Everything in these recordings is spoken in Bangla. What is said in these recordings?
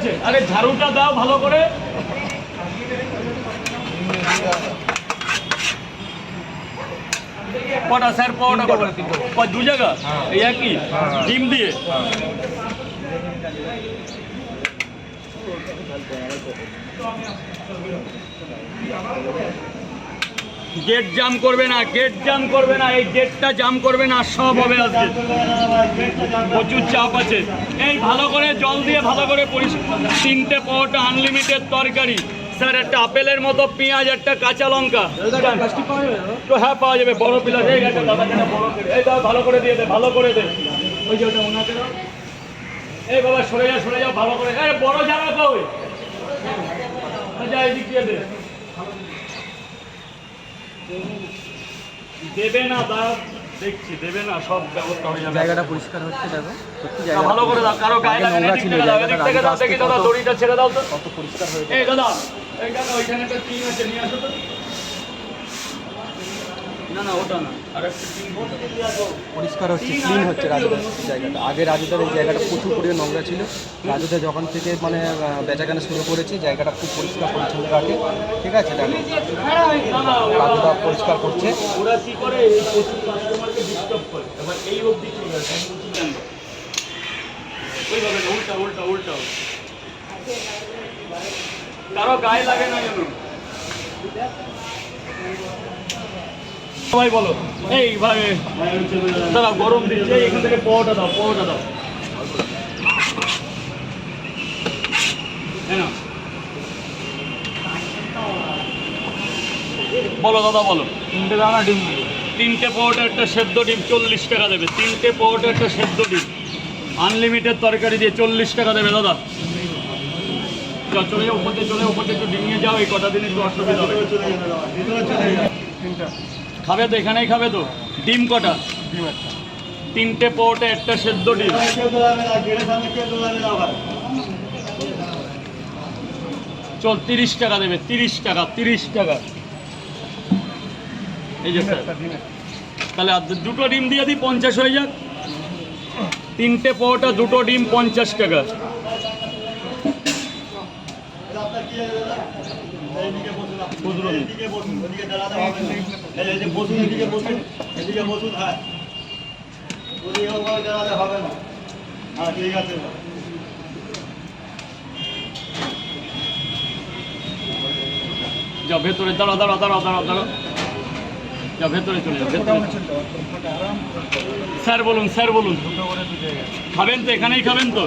আছে। আরে ঝাড়ুটা দাও ভালো করে। কটা স্যার পাওয়াটা কটা? দু জায়গা এই একই ডিম দিয়ে। গেট জাম করবে না, গেট জাম করবে না, এই গেটটা জাম করবে না, সব হবে আজকে। প্রচুর চাপ আছে। এই ভালো করে জল দিয়ে ভালো করে পরিষ্কার। 3টে পাওয়াটা আনলিমিটেড তরকারি স্যার, একটা আপেলের মতো পেঁয়াজ, একটা কাঁচা লঙ্কা। তো হ্যাঁ পাওয়া যাবে, বড় পিলার। এই একটা দাদা কেন বড় করে, এই দাদা ভালো করে দিয়ে দে, ভালো করে দে। ওই যে ওটা ওনাকে দাও। এই বাবা সরে যাও ভালো করে। এই বড় জায়গা কই? আচ্ছা এদিক দিয়ে দে। দেবে না দা, দেখছি দেবে না, সব ব্যবস্থা হয়ে যাবে। জায়গাটা পরিষ্কার হচ্ছে দেখো, সত্যি ভালো করে দাও, কারো গায়ে লাগে না। ছিল এদিক থেকে দাও, দেখি দাদা দড়িটা ছেড়ে দাও তো। কত পরিষ্কার হয়েছে। এই দাদা এই দাদা ওইখানে একটা টিন আছে, নিয়ে আসো তো। না না ওটা না, আর একটা টিন দিয়ে আসো। পরিষ্কার হচ্ছে, ক্লিন হচ্ছে রাজুদার জায়গাটা। আগে রাজুদার এই জায়গাটা প্রচুর পরিমাণে নোংরা ছিল। রাজুদা যখন থেকে মানে বেচাকেনা শুরু করেছে, জায়গাটা খুব পরিষ্কার পরিচ্ছন্ন রাখে। ঠিক আছে, দেখো রাজুদা পরিষ্কার করছে। ওরা কি করে, এই প্রচুর কাস্টমারকে ডিস্টার্ব করে। এবার এই অবধি ঠিক আছে, ওইভাবে উল্টা উল্টা উল্টা, কারো গায়ে লাগে না যেন। সবাই বলো এইভাবে দাদা, গরম দিচ্ছে, এখান থেকে পাওয়াটা দাও, পাওয়াটা দাও। হ্যাঁ বলো দাদা বলো। 3টে দানা ডিম। 3টে পাওয়াটা একটা সেদ্ধ ডিম 40 টাকা দেবে। 3টে পাওয়াটা একটা সেদ্ধ ডিম আনলিমিটেড তরকারি দিয়ে 40 টাকা দেবে দাদা। চলে যাও উপরে, চলে উপরে একটু ডিম নিয়ে যাও। এই কটা দিন একটু অসুবিধা হবে। খাবে তো, এখানেই খাবে তো। ডিম কটা? 3টে পাওয়াটা একটা সেদ্ধ ডিম। চল 30 টাকা দেবে, 30 টাকা, 30 টাকা। এই যে স্যার, তাহলে দুটো ডিম দিয়ে দিই, 50 হয়ে যাক। 3টে পাওয়াটা, দুটো ডিম 50 টাকা। যাও ভেতরে, দাঁড়াও দাঁড়াও দাঁড়াও দাঁড়াও দাঁড়াও, যাও ভেতরে চলে যাও, ভেতরে। স্যার বলুন, স্যার বলুন। খাবেন তো, এখানেই খাবেন তো?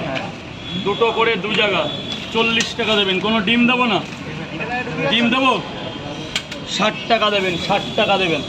দুটো করে দু জায়গা 40 টাকা দেবেন। কোনো ডিম দেবো না? ডিম দেবো? 60 টাকা দেবেন, 60 টাকা দেবেন।